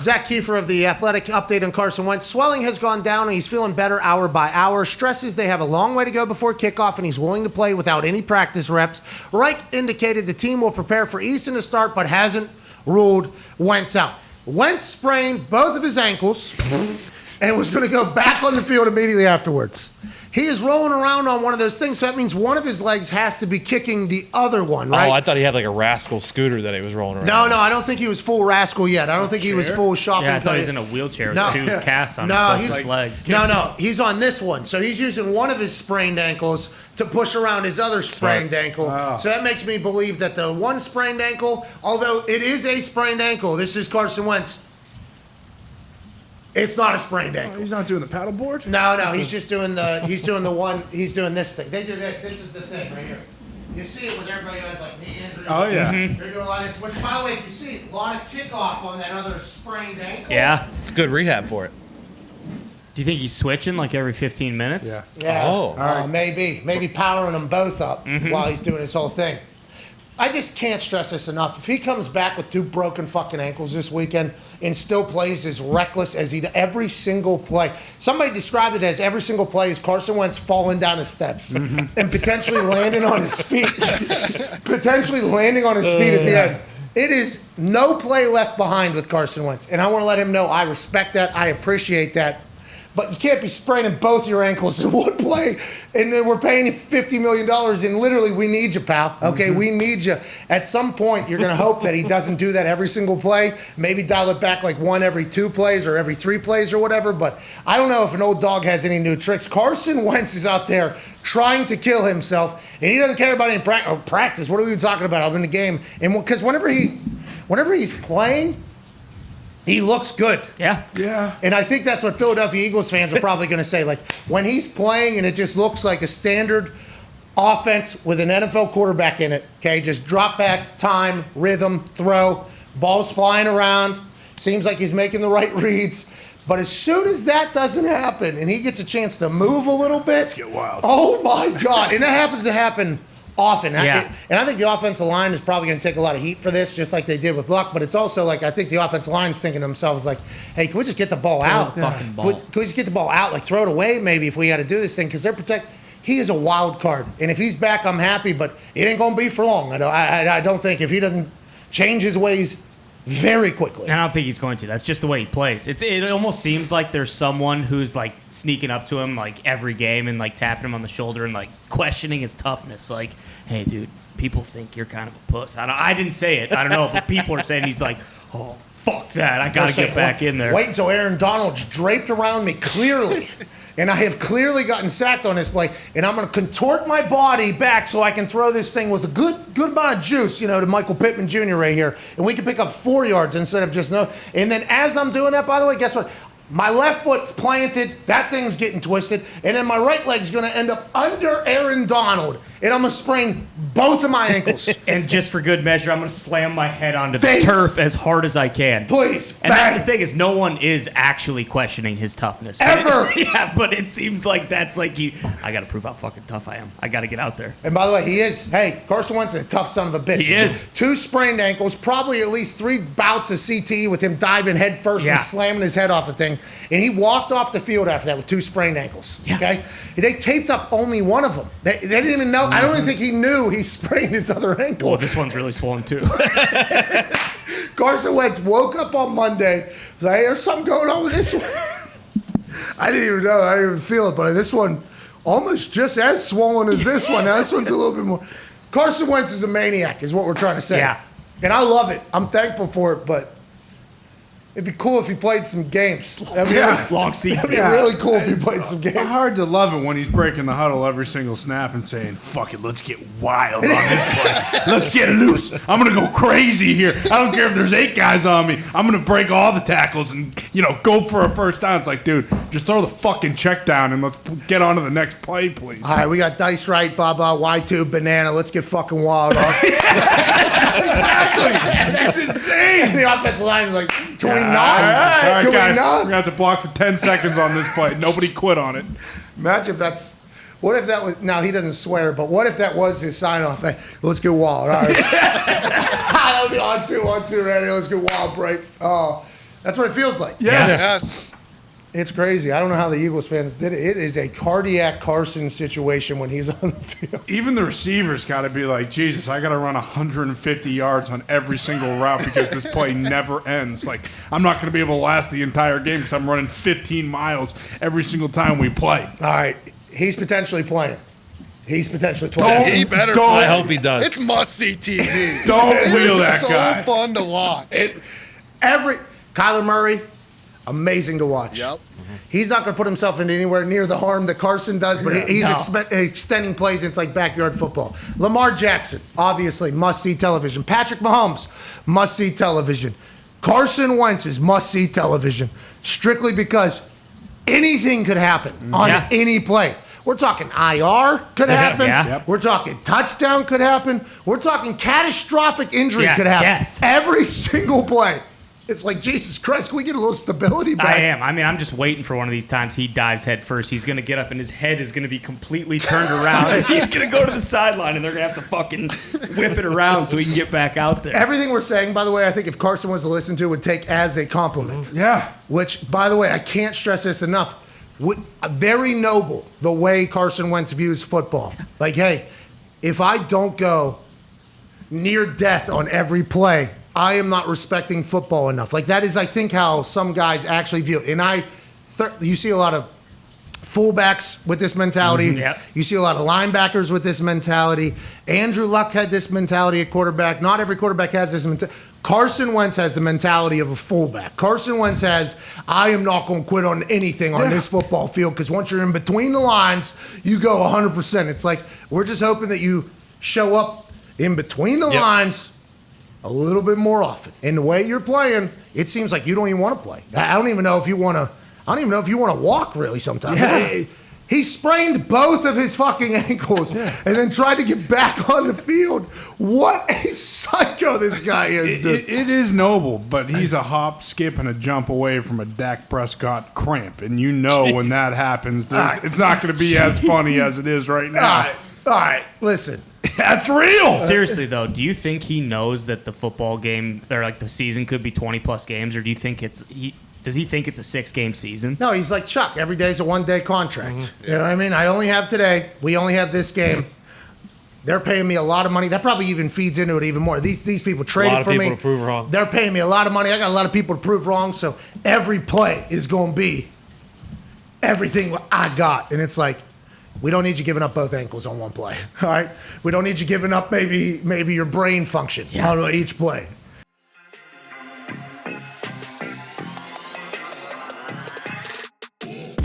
Zach Kiefer of The Athletic, update on Carson Wentz. Swelling has gone down, and he's feeling better hour by hour. Stresses they have a long way to go before kickoff, and he's willing to play without any practice reps. Reich indicated the team will prepare for Easton to start, but hasn't ruled Wentz out. Wentz sprained both of his ankles and was going to go back on the field immediately afterwards. He is rolling around on one of those things, so that means one of his legs has to be kicking the other one, right? Oh, I thought he had like a rascal scooter that he was rolling around. No, I don't think he was full rascal yet. I don't think he was full shopping. Yeah, I thought he was in a wheelchair with two casts on his legs. No, he's on this one. So he's using one of his sprained ankles to push around his other sprained ankle. Wow. So that makes me believe that the one sprained ankle, although it is a sprained ankle, this is Carson Wentz. It's not a sprained ankle. He's not doing the paddleboard? No, he's just doing he's doing this thing. They do that. This is the thing right here. You see it with everybody who has like knee injuries. Oh, yeah. They're doing a lot of this, which, by the way, if you see a lot of kickoff on that other sprained ankle. Yeah. It's good rehab for it. Do you think he's switching like every 15 minutes? Yeah. Oh. Right. Maybe powering them both up while he's doing his whole thing. I just can't stress this enough. If he comes back with 2 broken fucking ankles this weekend and still plays as reckless as he does every single play. Somebody described it as every single play is Carson Wentz falling down the steps and potentially landing on his feet. Potentially landing on his feet at the end. It is no play left behind with Carson Wentz. And I want to let him know I respect that. I appreciate that. But you can't be spraining both your ankles in one play, and then we're paying you $50 million, and literally, we need you, pal. Okay, we need you. At some point, you're going to hope that he doesn't do that every single play. Maybe dial it back like 1 every 2 plays or every 3 plays or whatever, but I don't know if an old dog has any new tricks. Carson Wentz is out there trying to kill himself, and he doesn't care about any practice. What are we even talking about? I'm in the game. And because whenever he's playing, he looks good. Yeah. And I think that's what Philadelphia Eagles fans are probably going to say. Like, when he's playing and it just looks like a standard offense with an NFL quarterback in it, okay, just drop back, time, rhythm, throw, balls flying around, seems like he's making the right reads. But as soon as that doesn't happen and he gets a chance to move a little bit, let's get wild. Oh, my God. And that happens to happen often. Yeah. And I think the offensive line is probably going to take a lot of heat for this, just like they did with Luck. But it's also like I think the offensive line is thinking to themselves, like, hey, can we just get the ball out? Fucking ball. Can we just get the ball out? Like, throw it away maybe if we got to do this thing. Because he is a wild card. And if he's back, I'm happy. But it ain't going to be for long. I don't think if he doesn't change his ways very quickly. I don't think he's going to. That's just the way he plays. It almost seems like there's someone who's like sneaking up to him like every game and like tapping him on the shoulder and like questioning his toughness. Like, hey, dude, people think you're kind of a puss. I didn't say it. I don't know, but people are saying he's like, oh, fuck that. I got to get back in there. Wait until Aaron Donald's draped around me clearly. And I have clearly gotten sacked on this play, and I'm going to contort my body back so I can throw this thing with a good amount of juice, to Michael Pittman Jr. right here, and we can pick up 4 yards instead of just no. And then as I'm doing that, by the way, guess what? My left foot's planted, that thing's getting twisted, and then my right leg's going to end up under Aaron Donald, and I'm going to sprain both of my ankles. And just for good measure, I'm going to slam my head onto the turf as hard as I can. Please. And that's the thing is no one is actually questioning his toughness. Ever. But it seems like that's like I got to prove how fucking tough I am. I got to get out there. And by the way, he is. Hey, Carson Wentz is a tough son of a bitch. He is. 2 sprained ankles, probably at least 3 bouts of CTE with him diving head first and slamming his head off the thing. And he walked off the field after that with 2 sprained ankles. Yeah. Okay? They taped up only one of them. They didn't even know. I don't even think he knew he sprained his other ankle. Well, this one's really swollen too. Carson Wentz woke up on Monday. Was like, hey, there's something going on with this one. I didn't even know. I didn't even feel it. But this one, almost just as swollen as this one. Now, this one's a little bit more. Carson Wentz is a maniac, is what we're trying to say. Yeah. And I love it. I'm thankful for it, but it'd be cool if he played some games. Long season. It'd be really cool if he played some games. Hard to love it when he's breaking the huddle every single snap and saying, fuck it, let's get wild on this play. Let's get loose. I'm going to go crazy here. I don't care if there's 8 guys on me. I'm going to break all the tackles and, go for a first down. It's like, dude, just throw the fucking check down and let's get on to the next play, please. All right, we got dice right, blah, blah, Y2, banana. Let's get fucking wild. Exactly. That's insane. And the offensive line is like, can we not? All right, Can guys, we not? we're going to have to block for 10 seconds on this play. Nobody quit on it. Imagine if that's... What if that was... Now, he doesn't swear, but what if that was his sign-off? Hey, let's get wild. All right. That would be on two, ready. Let's get wild break. Oh, That's what it feels like. Yes. It's crazy. I don't know how the Eagles fans did it. It is a cardiac Carson situation when he's on the field. Even the receivers got to be like, Jesus, I got to run 150 yards on every single route because this play never ends. Like, I'm not going to be able to last the entire game because I'm running 15 miles every single time we play. All right. He's potentially playing. He better play. I hope he does. It's must-see TV. Don't wheel It's that so guy. fun to watch. Kyler Murray, amazing to watch. Yep. He's not going to put himself into anywhere near the harm that Carson does, but he's extending plays. It's like backyard football. Lamar Jackson, obviously, must-see television. Patrick Mahomes, must-see television. Carson Wentz is must-see television, strictly because anything could happen on any play. We're talking IR could happen. Yep. We're talking touchdown could happen. We're talking catastrophic injury could happen. Death. Every single play. It's like, Jesus Christ, can we get a little stability back? I am. I mean, I'm just waiting for one of these times he dives head first. He's going to get up and his head is going to be completely turned around. And he's going to go to the sideline and they're going to have to fucking whip it around so he can get back out there. Everything we're saying, by the way, I think if Carson was to listen to, would take as a compliment. Yeah. Which, by the way, I can't stress this enough. Very noble the way Carson Wentz views football. Like, hey, if I don't go near death on every play, I am not respecting football enough. Like, that is, I think, how some guys actually view it. And you see a lot of fullbacks with this mentality. Yep. You see a lot of linebackers with this mentality. Andrew Luck had this mentality at quarterback. Not every quarterback has this mentality. Carson Wentz has the mentality of a fullback. Carson Wentz has, I am not going to quit on anything on this football field because once you're in between the lines, you go 100%. It's like, we're just hoping that you show up in between the lines a little bit more often. And the way you're playing, it seems like you don't even want to play. I don't even know if you want to walk really sometimes. Yeah. He sprained both of his fucking ankles and then tried to get back on the field. What a psycho this guy is, dude. It is noble, but he's a hop, skip, and a jump away from a Dak Prescott cramp. And you know when that happens, it's not going to be as funny as it is right now. All right, listen. That's real. Seriously, though, do you think he knows that the football game or like the season could be 20-plus games, or do you think does he think it's a 6-game season? No, he's like Chuck. Every day's a one-day contract. You know what I mean? I only have today. We only have this game. They're paying me a lot of money. That probably even feeds into it even more. These people traded for me. A lot of people to prove wrong. They're paying me a lot of money. I got a lot of people to prove wrong. So every play is going to be everything I got. And it's like, we don't need you giving up both ankles on one play. All right? We don't need you giving up maybe your brain function on each play.